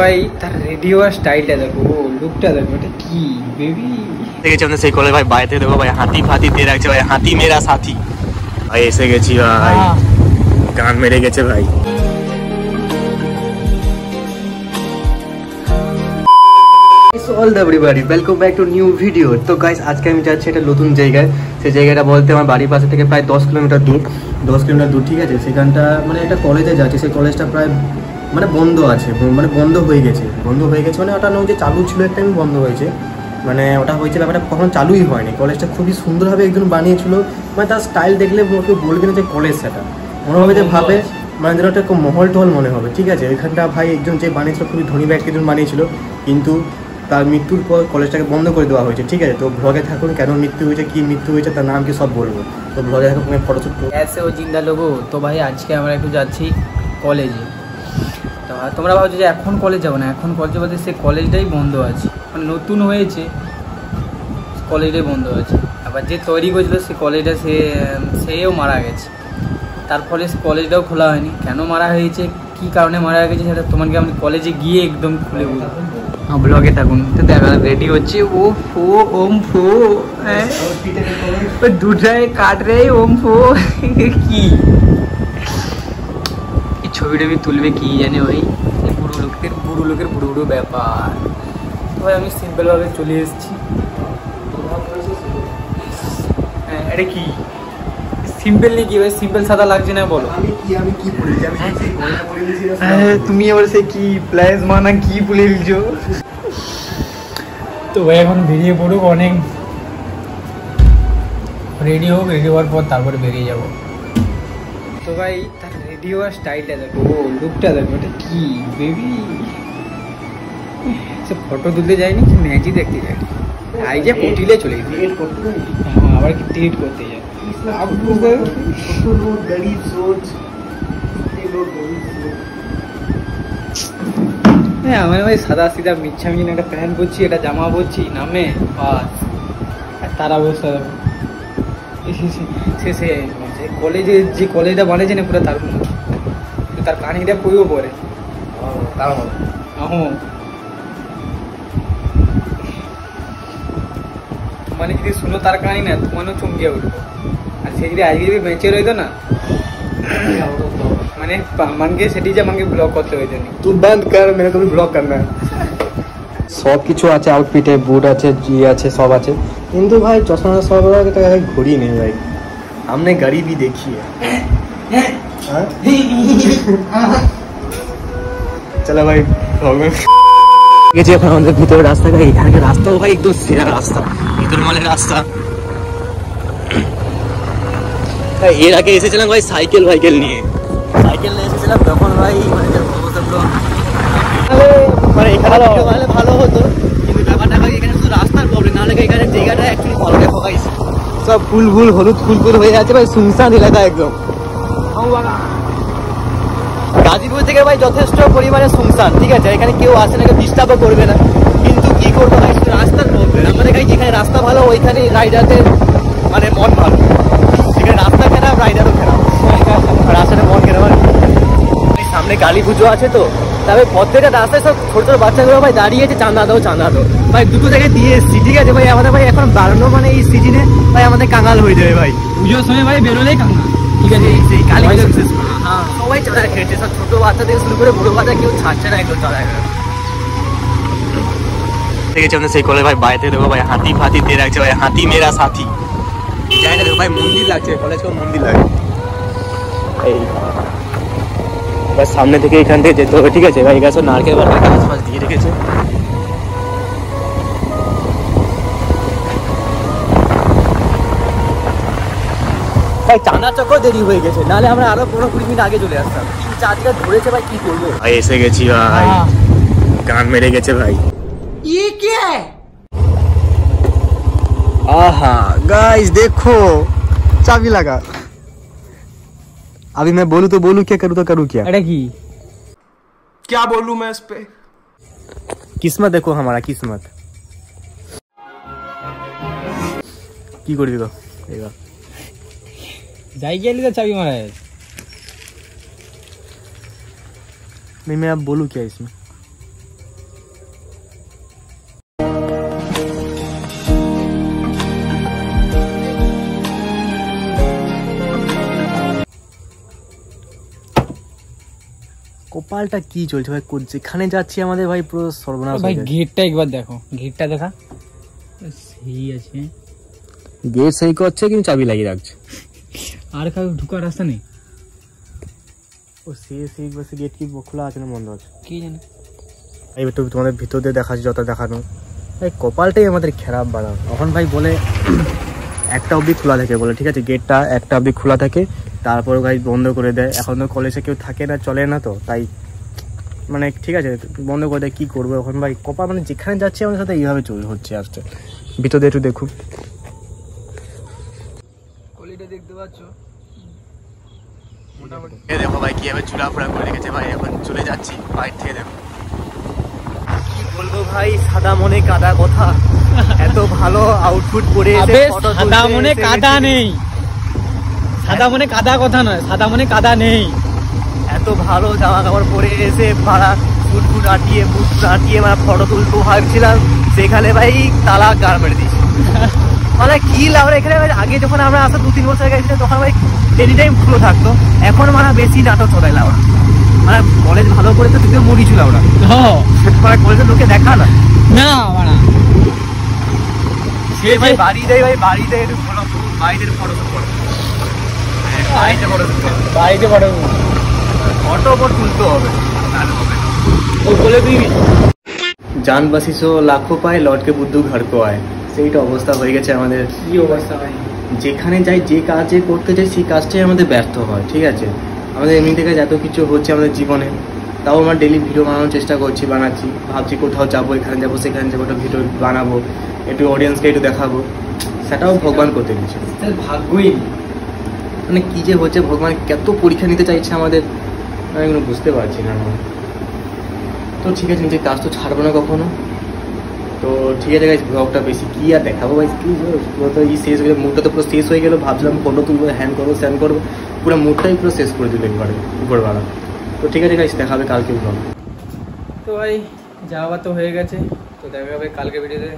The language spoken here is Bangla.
ভাই তার রেডিও আর স্টাইলটা দেখো, লুকটা দেখো, এটা কি বেবি দেখেছি আমরা সেই কলে ভাই বাইরে দেখো ভাই হাতি ফাতি দিয়ে রাখছে ভাই, হাতি মেরা সাথী ভাই এসে গেছি ভাই, গান মেরে গেছে ভাই। All the everybody welcome back to new video. তো গাইস আজকে আমি যাচ্ছি একটা নতুন জায়গায়। সেই জায়গাটা বলতে আমার বাড়ির পাশে থেকে প্রায় 10 কিলোমিটার দূর, 10 কিলোমিটার দূর, ঠিক আছে। সেখানটা মানে একটা কলেজে যাচ্ছি, সেই কলেজটা প্রায় মানে বন্ধ আছে, মানে বন্ধ হয়ে গেছে মানে ওটা নয় যে চালু ছিল একটা, বন্ধ হয়েছে, মানে ওটা হয়েছে ব্যাপারটা কখন চালুই হয়নি। কলেজটা খুবই সুন্দরভাবে একজন বানিয়েছিল, মানে তার স্টাইল দেখলে কেউ বলবে না যে কলেজ, সেটা মনে হবে যে ভাবে মানে যেন একটা মহল টহল মনে হবে, ঠিক আছে। ওইখানটা ভাই একজন যে বানিয়েছিল খুবই ধনী ব্যক্তি একজন বানিয়েছিল, কিন্তু তার মৃত্যুর পর কলেজটাকে বন্ধ করে দেওয়া হয়েছে, ঠিক আছে। তো ব্লগে থাকুন, কেন মৃত্যু হয়েছে, কী মৃত্যু হয়েছে, তার নাম কি সব বলবো। তো ব্লগে থাকুন, ফটোশ্যুট এসে ও জিন্দা লোগো। তো ভাই আজকে আমরা একটু যাচ্ছি কলেজে। তো তোমরা ভাবছো যে এখন কলেজ যাবো না, এখন কলেজে বলতে সে কলেজটাই বন্ধ আছে, মানে নতুন হয়েছে কলেজটাই বন্ধ আছে। আবার যে তৈরি করেছিল সে কলেজটা সেও মারা গেছে, তার ফলে সে কলেজটাও খোলা হয়নি। কেন মারা হয়েছে, কী কারণে মারা গেছে, সেটা তোমাকে আমি কলেজে গিয়ে একদম খুলে বলবো। ব্লগে থাকুন। তো দেখা রেডি হচ্ছে, ও ফো ওম ফো, দুটায় কাট রে ওম ফো, কি ছবি টবি তুলবে কি জানে, ওই বুড়ো লোকের বুড়ো ব্যাপার। তো ভাই আমি সিম্পলভাবে চলে এসেছি। হ্যাঁ এটা কি সিম্পল নেই, কি ভাই সিম্পল সাদা লাগছে না বলো। তুমি আবার সে কি প্লাস মানা কি বলে দিলছো। তো ভাই এখন বেরিয়ে পড়ুক, অনেক রেডি হোক, রেডি হওয়ার পর তারপরে বেরিয়ে যাব। তো ভাই তার রেডিও আর স্টাইলটা দেখো, লুকটা দেখো, এটা কি বেবি। সে ফটো তুলতে যায়নি, সে ম্যাচই দেখতে যায়নি, আই যে হোটেলে চলে গেছে। হ্যাঁ আবার কি ডেট করতে যায়। হ্যাঁ আমার ভাই সাদা সিধা মিচ্ছামি একটা প্যান্ট পরছি, একটা জামা পরছি, নামে বাস তারা বসে সে কলেজে যে কলেজটা বানিয়েছে না পুরো তার কাহিনিটা কইও পরে মানে যদি শুনো তার কাহিনী না তোমারও চমকে উঠবো। আর সে যদি আজকে যদি বেঁচে রইতো না, মানে মানকে সেটি যে আমাকে ব্লগ করতে হইতো না। তুই বন্ধ কর, মেরে তুমি ব্লগ করনা। সব কিছু আছে, আউটফিটে বুট আছে, জি আছে, সব আছে, কিন্তু ভাই চশমা সব ঘড়ি নেই ভাই। हमने गाड़ी भी देखी है। चलो भाई গেছি এখন আমাদের ভিতরে রাস্তাটা, এখানকার রাস্তাও ভাই একদম সেরা রাস্তা, ভিতর মালের রাস্তা। এর আগে এসেছিলাম ভাই সাইকেল নিয়ে এসেছিলাম, তখন ভাই মানে এখানে ভালো হতো, কিন্তু ব্যাপারটা ভাই এখানে শুধু রাস্তার প্রবলেম, নাহলে এখানে জায়গাটা অ্যাকচুয়ালি ফলকে ফকাইছে, সব ফুল হলুদ ফুল হয়ে আছে ভাই, শুনশান এলাকা একদম। গাজীপুর থেকে ভাই যথেষ্ট পরিমাণে শুনশান, ঠিক আছে, এখানে কেউ আসে না, কেউ ডিস্টার্বও করবে না, কিন্তু কি করবো ভাই শুধু রাস্তার প্রবলেম। আমাদের এখানে যেখানে রাস্তা ভালো ওইখানে রাইডারদের মানে মন ভালো, যেখানে রাস্তা খারাপ রাইডারও খারাপ, রাস্তাটা মন খারাপ। সামনে কালী পুজো আছে, তো তবে প্রত্যেকটা রাস্তায় সব ছোট ছোট বাচ্চাগুলো ভাই দাঁড়িয়েছে, চাঁদা দাও ভাই, দুটো জায়গায় দিয়ে এসছি, ঠিক আছে ভাই। আমাদের ভাই এখন বাড়ানো মানে এই সিজনে ভাই আমাদের কাঙাল হয়ে যাবে ভাই, পুজোর সময় ভাই বেরোলেই কাঙাল, ঠিক আছে। সেই কালী পুজো বিশেষ করে সবাই চাঁদা খেয়েছে, সব ছোট বাচ্চা থেকে শুরু করে বুড়ো বাচ্চা কেউ ছাড়ছে না একদম চাঁদা খেয়ে। দেখেছি আমরা সেই কলে ভাই বাইরে দেখো ভাই হাতি ফাতি দিয়ে রাখছে ভাই, হাতি মেরা সাথী। জানি না দেখো ভাই মন্দির লাগছে, কলেজকেও মন্দির লাগে। এই এবার সামনে থেকে এখান থেকে যেতে হবে, ঠিক আছে ভাই। এখানে সব নারকেল গাছ ফাছ দিয়ে রেখেছে। ভাই চাঁদা চক্র দেরি হয়ে গেছে, নাহলে আমরা আরো 15-20 মিনিট আগে চলে আসতাম। 3-4 দিন ধরেছে ভাই, কি করবো ভাই। এসে গেছি ভাই, গান মেরে গেছে ভাই। ये क्या है? आहा गाइस देखो, चाबी लगा। अभी मैं बोलूं तो बोलूं, क्या करूं तो करूं क्या। अरे की क्या बोलूं मैं इस पे। किस्मत देखो हमारा किस्मत की कर दिगो एगा যাই গেলি তো চাবি মারা। नहीं मैं अब बोलूं क्या इसमें। কপালটা কি চলছে ভাই, যেখানে যাচ্ছি আমাদের ভাই পুরো সর্বনাশ ভাই হয়ে যাচ্ছে। গেটটা একবার দেখো, গেটটা দেখা সেই আছে, গেট সেই করছে কিন্তু চাবি লাগিয়ে রাখছে। আর কাউ ঢুকার রাস্তা নেই। ও সেই গেট কি খোলা আছে না বন্ধ আছে কি জানি। এই একটু তোমাদের ভিতর দিয়ে দেখাচ্ছি যত দেখানো। এই কপালটাই আমাদের খারাপ বানাও। এখন ভাই বলে একটা অবধি খোলা থাকে বলে, ঠিক আছে গেটটা একটা অবধি খোলা থাকে, তারপর ভাই বন্ধ করে দেয়। এখন তো কলেজে কেউ থাকে না, চলে না, তো তাই মানে ঠিক আছে বন্ধ করে দেয়। কী করবো এখন ভাই, কপাল মানে যেখানে যাচ্ছে আমাদের সাথে এইভাবে হচ্ছে আসতে। ভিতর দিয়ে একটু দেখুন, কলিটা দেখতে পাচ্ছ মোটামুটি। দেখো ভাই কিভাবে চুলাফোড়া করে রেখেছে ভাই। এখন চলে যাচ্ছি বাইরে থেকে, দেখো কি বলবো ভাই, সাদা মনে কাদা কথা। এত ভালো আউটপুট করে আবে সাদা মনে কাদা নেই, সাদা মনে কাদা কথা নয়, সাদা মনে কাদা নেই। এত ভালো জামা কাপড় পরে এসে ভাড়া বুট আটিয়ে মানে ফটো তুলতে ভাবছিলাম, সেখানে ভাই তালা গাড় মেরে দিয়েছি। মানে কি লাভ এখানে। আগে যখন আমরা আসা 2-3 বছর আগে গেছিলাম তখন ভাই এনি টাইম খুলে থাকতো, এখন মানে বেশি নাটক চলাইলাম আমরা। মানে কলেজ ভালো করে তো তুই মুড়ি ছিল আমরা, মানে কলেজের লোকে দেখা না না মানা সে ভাই বাড়ি দেয়, ভাই বাড়ি দেয় একটু ফটো, বাড়িতে ফটো করো, বাড়িতে ফটো তুলতে হবে, বাড়িতে বড় ফটো তুলতে হবে, তাহলে হবে ও বলে তুই জান বাসিসো লাখো পায় লটকে বুদ্ধু ঘর কো আয়। সেইটা অবস্থা হয়ে গেছে আমাদের। কি অবস্থা ভাই, যেখানে যাই যে কাজে করতে যাই সেই কাজটাই আমাদের ব্যর্থ হয়, ঠিক আছে। আমাদের এমনি থেকে এত কিছু হচ্ছে আমাদের জীবনে, তাও আমরা ডেলি ভিডিও বানানোর চেষ্টা বানাচ্ছি, ভাবছি কোথাও যাবো, এখানে যাবো সেখানে যাবো, একটা ভিডিও বানাবো, একটু অডিয়েন্সকে একটু দেখাবো, সেটাও ভগবান করতে দিচ্ছে। ভাগ্যই মানে কি যে হচ্ছে, ভগবান কত পরীক্ষা নিতে চাইছে আমাদের, আমি এগুলো বুঝতে পারছি না। তো ঠিক আছে, নিজের কাজ তো ছাড়বো না কখনো। তো ঠিক আছে গাইস, ব্লগটা বেশি কি আর দেখাবো ভাই, কি পুরো তো শেষ হয়ে গেলো, মুডটা তো পুরো শেষ হয়ে গেলো। ভাবছিলাম ফটো তুলবো, হ্যান্ড করবো, স্যান্ড করবো, পুরো মুডটাই পুরো শেষ করে দিল একবারে উপরবেলা। তো ঠিক আছে গাইস, দেখাবে কালকে ব্লগ। তো ভাই যাওয়া তো হয়ে গেছে, তো দেখা হবে কালকে ভিডিওতে।